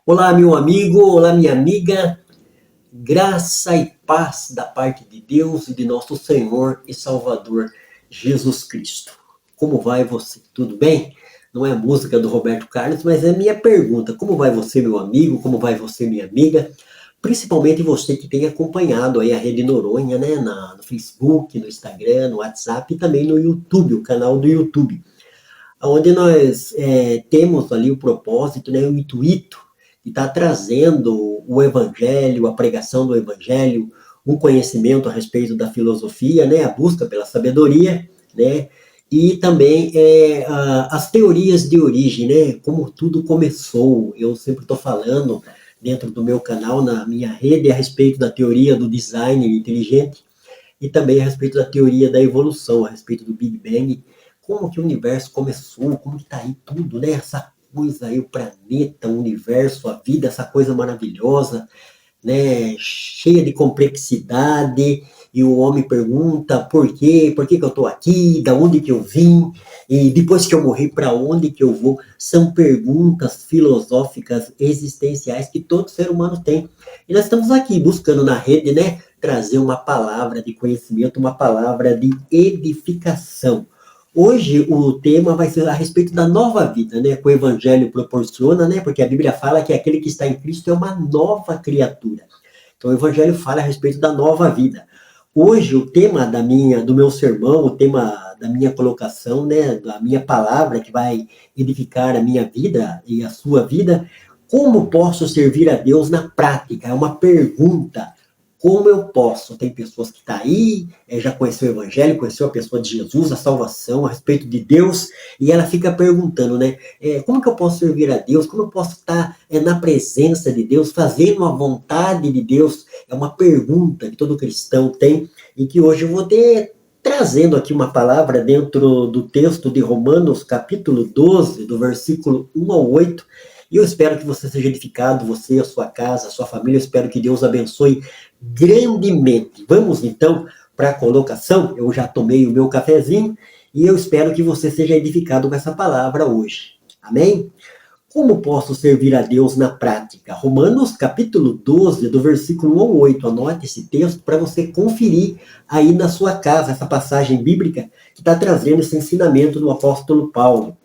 Olá, meu amigo, olá, minha amiga, graça e paz da parte de Deus e de nosso Senhor e Salvador Jesus Cristo. Como vai você? Tudo bem? Não é a música do Roberto Carlos, mas é a minha pergunta. Como vai você, meu amigo? Como vai você, minha amiga? Principalmente você que tem acompanhado aí a Rede Noronha, né? No Facebook, no Instagram, no WhatsApp e também no YouTube, o canal do YouTube, onde nós temos ali o propósito, né, o intuito de estar trazendo o evangelho, a pregação do evangelho, um conhecimento a respeito da filosofia, né, a busca pela sabedoria, né, e também as teorias de origem, né, como tudo começou. Eu sempre estou falando dentro do meu canal, na minha rede, a respeito da teoria do design inteligente, e também a respeito da teoria da evolução, a respeito do Big Bang, como que o universo começou, como que está aí tudo, né? Essa coisa aí, o planeta, o universo, a vida, essa coisa maravilhosa, né? Cheia de complexidade, e o homem pergunta por que que eu estou aqui, da onde que eu vim, e depois que eu morrer, para onde que eu vou? São perguntas filosóficas existenciais que todo ser humano tem. E nós estamos aqui buscando na rede, né, trazer uma palavra de conhecimento, uma palavra de edificação. Hoje o tema vai ser a respeito da nova vida, né, que o evangelho proporciona, né, porque a Bíblia fala que aquele que está em Cristo é uma nova criatura. Então o evangelho fala a respeito da nova vida. Hoje o tema do meu sermão, o tema da minha colocação, né, da minha palavra que vai edificar a minha vida e a sua vida, como posso servir a Deus na prática? É uma pergunta. Como eu posso? Tem pessoas que estão aí, já conheceu o Evangelho, conheceu a pessoa de Jesus, a salvação, a respeito de Deus, e ela fica perguntando, né? Como que eu posso servir a Deus? Como eu posso estar na presença de Deus, fazendo a vontade de Deus? É uma pergunta que todo cristão tem, e que hoje eu vou ter trazendo aqui uma palavra dentro do texto de Romanos, capítulo 12, do versículo 1 ao 8, e eu espero que você seja edificado, você, a sua casa, a sua família. Eu espero que Deus abençoe grandemente. Vamos então para a colocação. Eu já tomei o meu cafezinho e eu espero que você seja edificado com essa palavra hoje. Amém? Como posso servir a Deus na prática? Romanos capítulo 12, do versículo 1 ao 8. Anote esse texto para você conferir aí na sua casa, essa passagem bíblica que está trazendo esse ensinamento do apóstolo Paulo.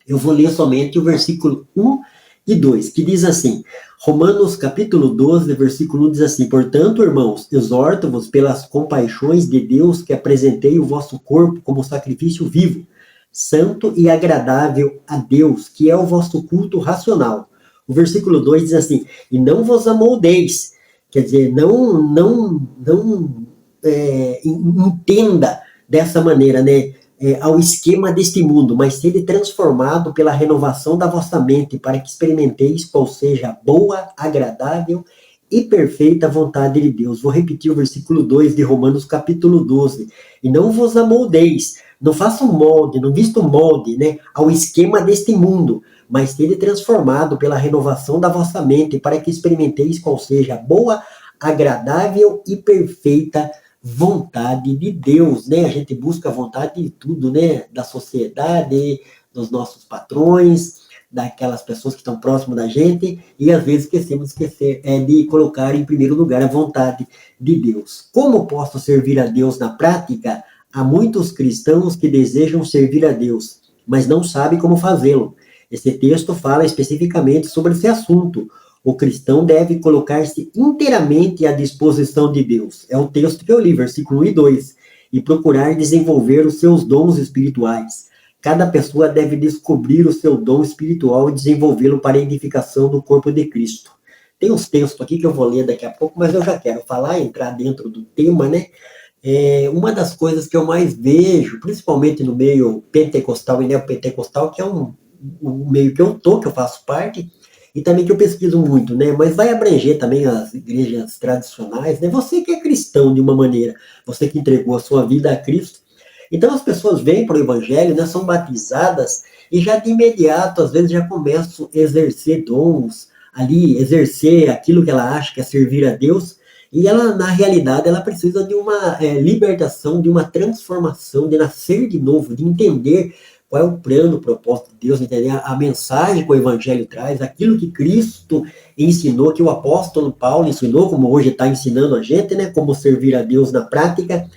Eu vou ler somente o versículo 1 e 2, que diz assim, Romanos capítulo 12, versículo 1 diz assim, portanto, irmãos, exorto-vos pelas compaixões de Deus que apresentei o vosso corpo como sacrifício vivo, santo e agradável a Deus, que é o vosso culto racional. O versículo 2 diz assim, e não vos amoldeis, quer dizer, não entenda dessa maneira, né? Ao esquema deste mundo, mas sede transformado pela renovação da vossa mente, para que experimenteis qual seja a boa, agradável e perfeita vontade de Deus. Vou repetir o versículo 2 de Romanos capítulo 12. E não vos amoldeis, não façam molde, não vistam molde, né, ao esquema deste mundo, mas sede transformado pela renovação da vossa mente, para que experimenteis qual seja a boa, agradável e perfeita vontade de Deus, né? A gente busca a vontade de tudo, né? Da sociedade, dos nossos patrões, daquelas pessoas que estão próximas da gente, e às vezes esquecemos de colocar em primeiro lugar a vontade de Deus. Como posso servir a Deus na prática? Há muitos cristãos que desejam servir a Deus, mas não sabem como fazê-lo. Esse texto fala especificamente sobre esse assunto. O cristão deve colocar-se inteiramente à disposição de Deus. É o texto que eu li, versículo 1 e 2. E procurar desenvolver os seus dons espirituais. Cada pessoa deve descobrir o seu dom espiritual e desenvolvê-lo para a edificação do corpo de Cristo. Tem uns textos aqui que eu vou ler daqui a pouco, mas eu já quero falar, entrar dentro do tema, né? Uma das coisas que eu mais vejo, principalmente no meio pentecostal e neopentecostal, que é um meio que eu faço parte, e também que eu pesquiso muito, né? Mas vai abranger também as igrejas tradicionais, né? Você que é cristão de uma maneira, você que entregou a sua vida a Cristo. Então as pessoas vêm para o Evangelho, né? São batizadas e já de imediato, às vezes, já começam a exercer dons ali, exercer aquilo que ela acha que é servir a Deus. E ela, na realidade, ela precisa de uma libertação, de uma transformação, de nascer de novo, de entender qual é o plano, o propósito de Deus, entender a mensagem que o Evangelho traz, aquilo que Cristo ensinou, que o apóstolo Paulo ensinou, como hoje está ensinando a gente, né, como servir a Deus na prática,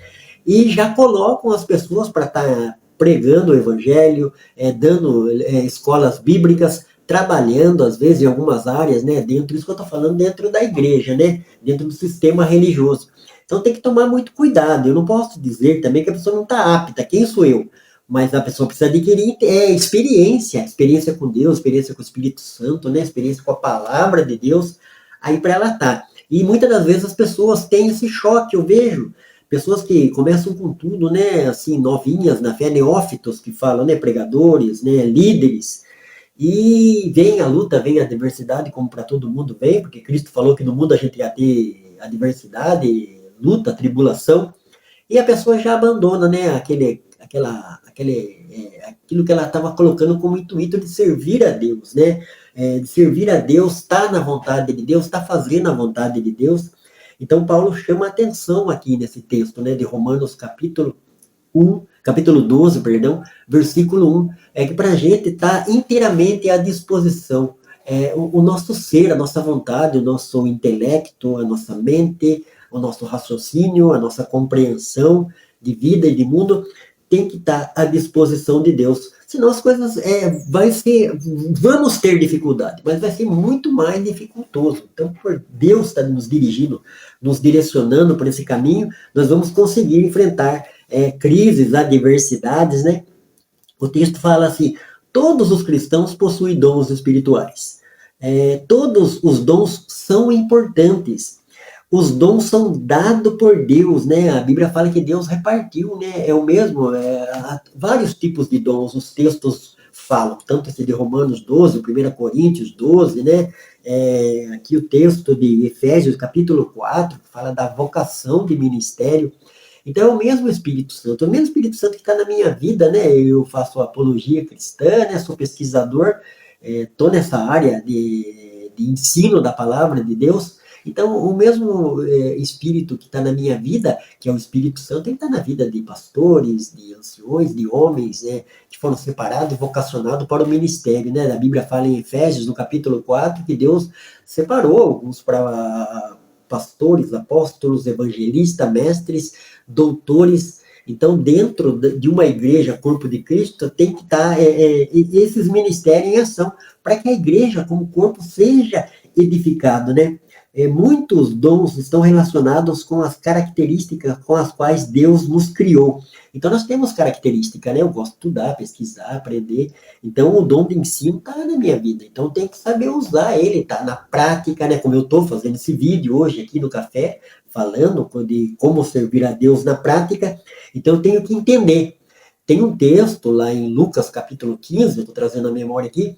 e já colocam as pessoas para estar pregando o Evangelho, dando escolas bíblicas, trabalhando, às vezes, em algumas áreas, né, dentro, isso que eu estou falando, dentro da igreja, né, dentro do sistema religioso. Então tem que tomar muito cuidado. Eu não posso dizer também que a pessoa não está apta. Quem sou eu? Mas a pessoa precisa adquirir experiência com Deus, experiência com o Espírito Santo, né, experiência com a palavra de Deus, aí para ela estar. E muitas das vezes as pessoas têm esse choque, eu vejo, pessoas que começam com tudo, né, assim, novinhas na fé, neófitos que falam, né, pregadores, né, líderes, e vem a luta, vem a adversidade, como para todo mundo vem, porque Cristo falou que no mundo a gente ia ter adversidade, luta, tribulação, e a pessoa já abandona, né, aquilo que ela estava colocando como intuito de servir a Deus, né, de servir a Deus, está na vontade de Deus, está fazendo a vontade de Deus. Então Paulo chama a atenção aqui nesse texto, né, de Romanos capítulo 12, perdão, versículo 1, é que para a gente está inteiramente à disposição o nosso ser, a nossa vontade, o nosso intelecto, a nossa mente, o nosso raciocínio, a nossa compreensão de vida e de mundo tem que estar à disposição de Deus. Senão as coisas vamos ter dificuldade, mas vai ser muito mais dificultoso. Então, por Deus estar nos dirigindo, nos direcionando por esse caminho, nós vamos conseguir enfrentar crises, adversidades, né? O texto fala assim: todos os cristãos possuem dons espirituais. Todos os dons são importantes. Os dons são dados por Deus, né? A Bíblia fala que Deus repartiu, né? É o mesmo, vários tipos de dons. Os textos falam, tanto esse de Romanos 12, 1 Coríntios 12, né? Aqui o texto de Efésios, capítulo 4, fala da vocação de ministério. Então é o mesmo Espírito Santo, que está na minha vida, né? Eu faço apologia cristã, né? Sou pesquisador, estou nessa área de ensino da palavra de Deus. Então, o mesmo Espírito que está na minha vida, que é o Espírito Santo, ele está na vida de pastores, de anciões, de homens, né? Que foram separados e vocacionados para o ministério, né? A Bíblia fala em Efésios, no capítulo 4, que Deus separou alguns para pastores, apóstolos, evangelistas, mestres, doutores. Então, dentro de uma igreja, corpo de Cristo, tem que estar esses ministérios em ação, para que a igreja, como corpo, seja edificado, né? Muitos dons estão relacionados com as características com as quais Deus nos criou. Então, nós temos características, né? Eu gosto de estudar, pesquisar, aprender. Então, o dom de ensino está na minha vida. Então, tem que saber usar ele, tá na prática, né? Como eu estou fazendo esse vídeo hoje aqui no café, falando de como servir a Deus na prática. Então, eu tenho que entender. Tem um texto lá em Lucas, capítulo 15, eu estou trazendo a memória aqui,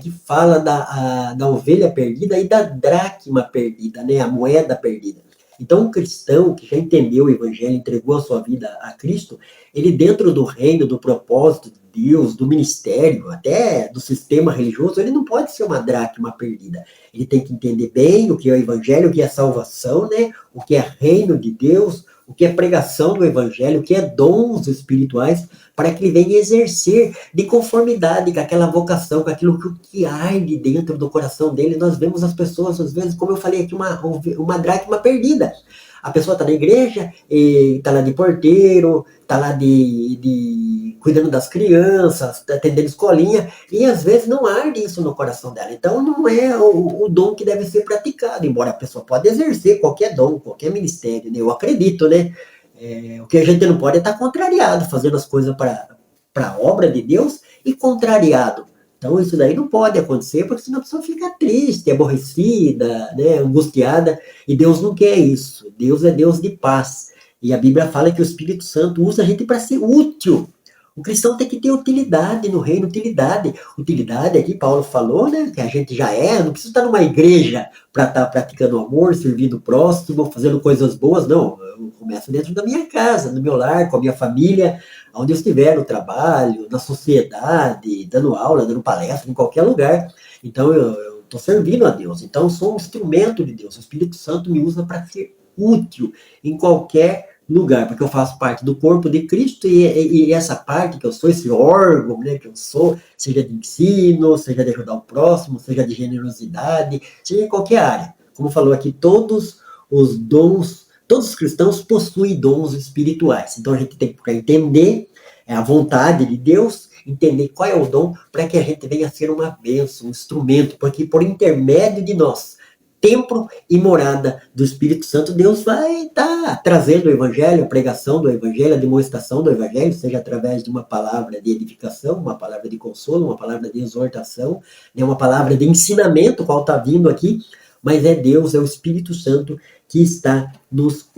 que fala da ovelha perdida e da dracma perdida, né? A moeda perdida. Então, um cristão que já entendeu o evangelho, entregou a sua vida a Cristo, ele dentro do reino, do propósito de Deus, do ministério, até do sistema religioso, ele não pode ser uma dracma perdida. Ele tem que entender bem o que é o evangelho, o que é salvação, né? O que é reino de Deus, o que é pregação do evangelho, o que é dons espirituais, para que ele venha exercer de conformidade com aquela vocação, com aquilo que arde dentro do coração dele. Nós vemos as pessoas, às vezes, como eu falei aqui, uma dracma perdida. A pessoa está na igreja, está lá de porteiro, está lá cuidando das crianças, atendendo escolinha, e às vezes não arde isso no coração dela. Então não é o dom que deve ser praticado, embora a pessoa pode exercer qualquer dom, qualquer ministério, né? Eu acredito, né? O que a gente não pode é estar contrariado, fazendo as coisas para a obra de Deus e contrariado. Então isso daí não pode acontecer, porque senão a pessoa fica triste, aborrecida, né, angustiada, e Deus não quer isso. Deus é Deus de paz. E a Bíblia fala que o Espírito Santo usa a gente para ser útil. O cristão tem que ter utilidade no reino, utilidade. Utilidade aqui, Paulo falou, né, que a gente já não precisa estar numa igreja para estar praticando amor, servindo o próximo, fazendo coisas boas, não. Eu começo dentro da minha casa, no meu lar, com a minha família, onde eu estiver, no trabalho, na sociedade, dando aula, dando palestra, em qualquer lugar. Então, eu estou servindo a Deus. Então, eu sou um instrumento de Deus. O Espírito Santo me usa para ser útil em qualquer lugar, porque eu faço parte do corpo de Cristo e essa parte que eu sou, esse órgão, né, que eu sou, seja de ensino, seja de ajudar o próximo, seja de generosidade, seja em qualquer área. Como falou aqui, todos os dons, todos os cristãos possuem dons espirituais. Então a gente tem que entender a vontade de Deus, entender qual é o dom, para que a gente venha a ser uma bênção, um instrumento, porque por intermédio de nós, templo e morada do Espírito Santo, Deus vai estar trazendo o Evangelho, a pregação do Evangelho, a demonstração do Evangelho, seja através de uma palavra de edificação, uma palavra de consolo, uma palavra de exortação, né, uma palavra de ensinamento, qual está vindo aqui, mas é Deus, é o Espírito Santo que está nos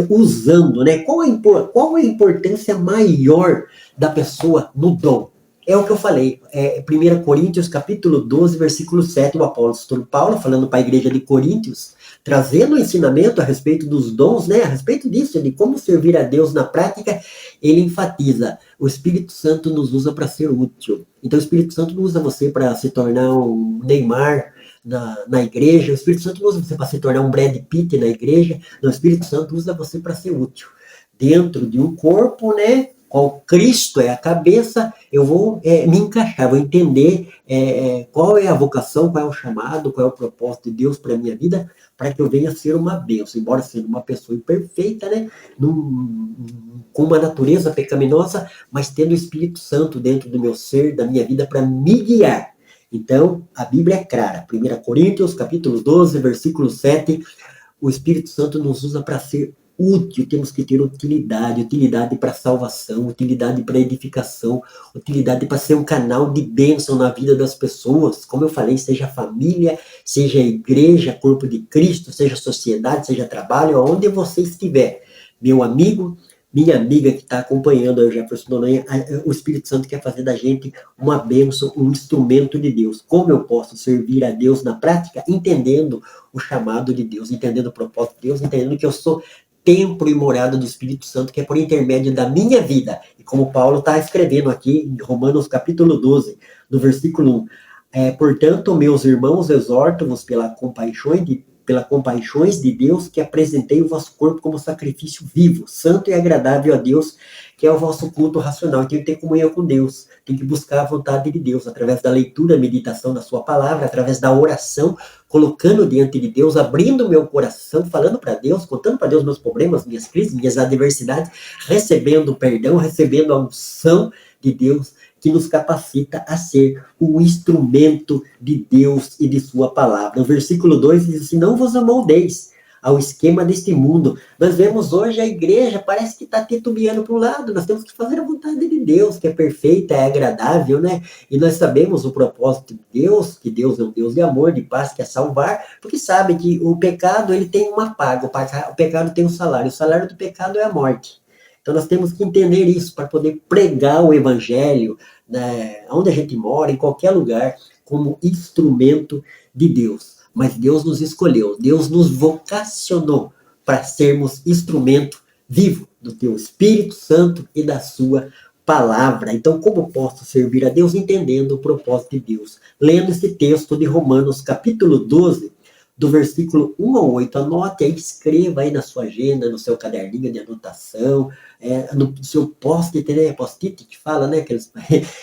usando, né? Qual a importância maior da pessoa no dom? É o que eu falei, 1 Coríntios capítulo 12, versículo 7, o apóstolo Paulo, falando para a igreja de Coríntios, trazendo o ensinamento a respeito dos dons, né, a respeito disso, de como servir a Deus na prática, ele enfatiza, o Espírito Santo nos usa para ser útil. Então o Espírito Santo não usa você para se tornar um Neymar na igreja, o Espírito Santo não usa você para se tornar um Brad Pitt na igreja, não, o Espírito Santo usa você para ser útil. Dentro de um corpo, né, qual Cristo é a cabeça, eu vou me encaixar, vou entender qual é a vocação, qual é o chamado, qual é o propósito de Deus para a minha vida, para que eu venha a ser uma bênção, embora sendo uma pessoa imperfeita, né, com uma natureza pecaminosa, mas tendo o Espírito Santo dentro do meu ser, da minha vida, para me guiar. Então, a Bíblia é clara, 1 Coríntios, capítulo 12, versículo 7, o Espírito Santo nos usa para ser útil, temos que ter utilidade para salvação, utilidade para edificação, utilidade para ser um canal de bênção na vida das pessoas, como eu falei, seja família, seja igreja, corpo de Cristo, seja sociedade, seja trabalho, onde você estiver, meu amigo, minha amiga que está acompanhando a Jefferson Noronha, o Espírito Santo quer fazer da gente uma bênção, um instrumento de Deus. Como eu posso servir a Deus na prática? Entendendo o chamado de Deus, entendendo o propósito de Deus, entendendo que eu sou templo e morada do Espírito Santo, que é por intermédio da minha vida. E como Paulo está escrevendo aqui em Romanos capítulo 12, no versículo 1, portanto, meus irmãos, exorto-vos pela compaixões de Deus, que apresentei o vosso corpo como sacrifício vivo, santo e agradável a Deus, que é o vosso culto racional. Tem que ter comunhão com Deus, tem que buscar a vontade de Deus, através da leitura, meditação da sua palavra, através da oração, colocando diante de Deus, abrindo meu coração, falando para Deus, contando para Deus meus problemas, minhas crises, minhas adversidades, recebendo perdão, recebendo a unção de Deus, que nos capacita a ser o instrumento de Deus e de sua palavra. O versículo 2 diz assim, não vos amoldeis ao esquema deste mundo. Nós vemos hoje a igreja, parece que está titubeando para um lado, nós temos que fazer a vontade de Deus, que é perfeita, é agradável, né? E nós sabemos o propósito de Deus, que Deus é um Deus de amor, de paz, que é salvar, porque sabe que o pecado, ele tem uma paga, o pecado tem um salário, o salário do pecado é a morte. Então nós temos que entender isso para poder pregar o evangelho, né, onde a gente mora, em qualquer lugar, como instrumento de Deus. Mas Deus nos escolheu, Deus nos vocacionou para sermos instrumento vivo do teu Espírito Santo e da sua palavra. Então, como posso servir a Deus? Entendendo o propósito de Deus. Lendo esse texto de Romanos, capítulo 12, do versículo 1 ao 8, anote aí, escreva aí na sua agenda, no seu caderninho de anotação, no seu post-it, né, post-it que fala, né, que eles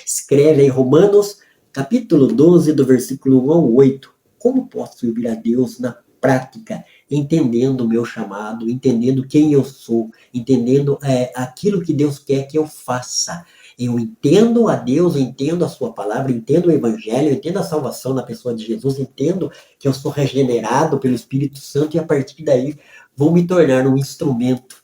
escreve aí, Romanos, capítulo 12, do versículo 1 ao 8. Como posso servir a Deus na prática? Entendendo o meu chamado, entendendo quem eu sou, entendendo aquilo que Deus quer que eu faça. Eu entendo a Deus, eu entendo a sua palavra, eu entendo o evangelho, eu entendo a salvação na pessoa de Jesus, entendo que eu sou regenerado pelo Espírito Santo e a partir daí vou me tornar um instrumento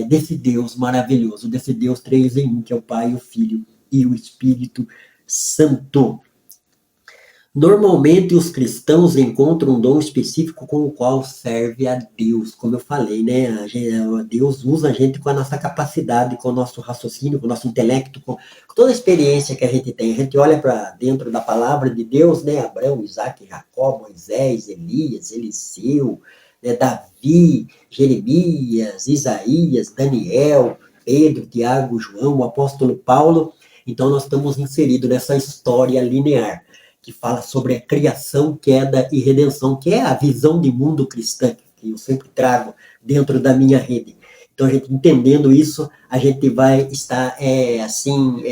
desse Deus maravilhoso, desse Deus 3 em 1, que é o Pai, o Filho e o Espírito Santo. Normalmente os cristãos encontram um dom específico com o qual serve a Deus, como eu falei, né? Deus usa a gente com a nossa capacidade, com o nosso raciocínio, com o nosso intelecto, com toda a experiência que a gente tem. A gente olha para dentro da palavra de Deus, né? Abraão, Isaac, Jacó, Moisés, Elias, Eliseu, né? Davi, Jeremias, Isaías, Daniel, Pedro, Tiago, João, o apóstolo Paulo. Então nós estamos inseridos nessa história linear que fala sobre a criação, queda e redenção, que é a visão de mundo cristã que eu sempre trago dentro da minha rede. Então, a gente entendendo isso, a gente vai estar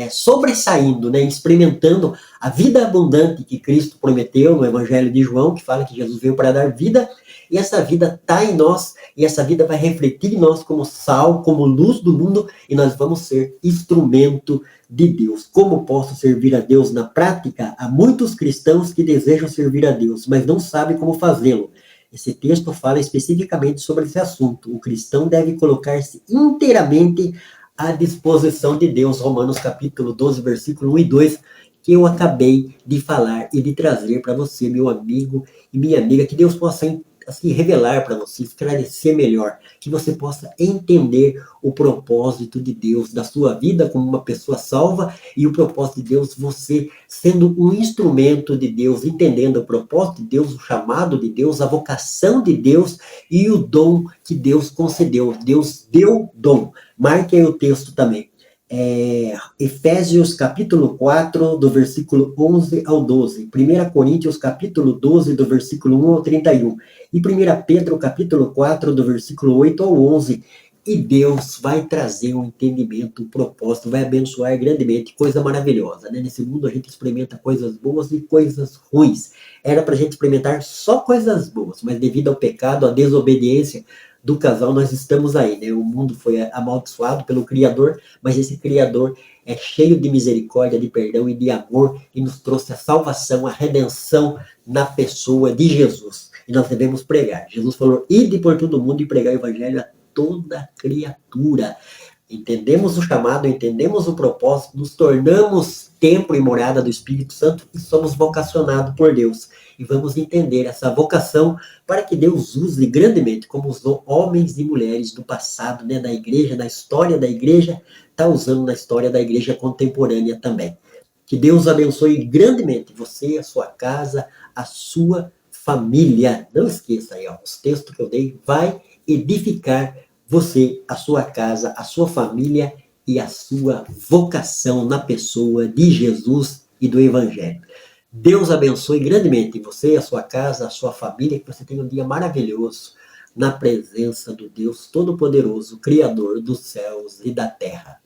sobressaindo, né, experimentando a vida abundante que Cristo prometeu no Evangelho de João, que fala que Jesus veio para dar vida, e essa vida está em nós, e essa vida vai refletir em nós como sal, como luz do mundo, e nós vamos ser instrumento de Deus. Como posso servir a Deus na prática? Há muitos cristãos que desejam servir a Deus, mas não sabem como fazê-lo. Esse texto fala especificamente sobre esse assunto. O cristão deve colocar-se inteiramente à disposição de Deus. Romanos capítulo 12, versículo 1 e 2, que eu acabei de falar e de trazer para você, meu amigo e minha amiga, que Deus possa assim, revelar para você, esclarecer melhor, que você possa entender o propósito de Deus da sua vida como uma pessoa salva e o propósito de Deus, você sendo um instrumento de Deus, entendendo o propósito de Deus, o chamado de Deus, a vocação de Deus e o dom que Deus concedeu. Deus deu dom. Marque aí o texto também. Efésios capítulo 4, do versículo 11 ao 12. 1 Coríntios capítulo 12, do versículo 1 ao 31. E 1 Pedro capítulo 4, do versículo 8 ao 11. E Deus vai trazer um entendimento, um propósito, vai abençoar grandemente, coisa maravilhosa, né? Nesse mundo a gente experimenta coisas boas e coisas ruins. Era para a gente experimentar só coisas boas, mas devido ao pecado, à desobediência do casal, nós estamos aí, né? O mundo foi amaldiçoado pelo Criador, mas esse Criador é cheio de misericórdia, de perdão e de amor, e nos trouxe a salvação, a redenção na pessoa de Jesus. E nós devemos pregar. Jesus falou, ide por todo mundo e pregar o evangelho a toda criatura. Entendemos o chamado, entendemos o propósito, nos tornamos templo e morada do Espírito Santo e somos vocacionados por Deus. E vamos entender essa vocação para que Deus use grandemente, como usou homens e mulheres do passado, né, da igreja, na história da igreja, está usando na história da igreja contemporânea também. Que Deus abençoe grandemente você, a sua casa, a sua família. Não esqueça aí, ó, os textos que eu dei, vai edificar você, a sua casa, a sua família e a sua vocação na pessoa de Jesus e do Evangelho. Deus abençoe grandemente você, a sua casa, a sua família, que você tenha um dia maravilhoso na presença do Deus Todo-Poderoso, Criador dos céus e da terra.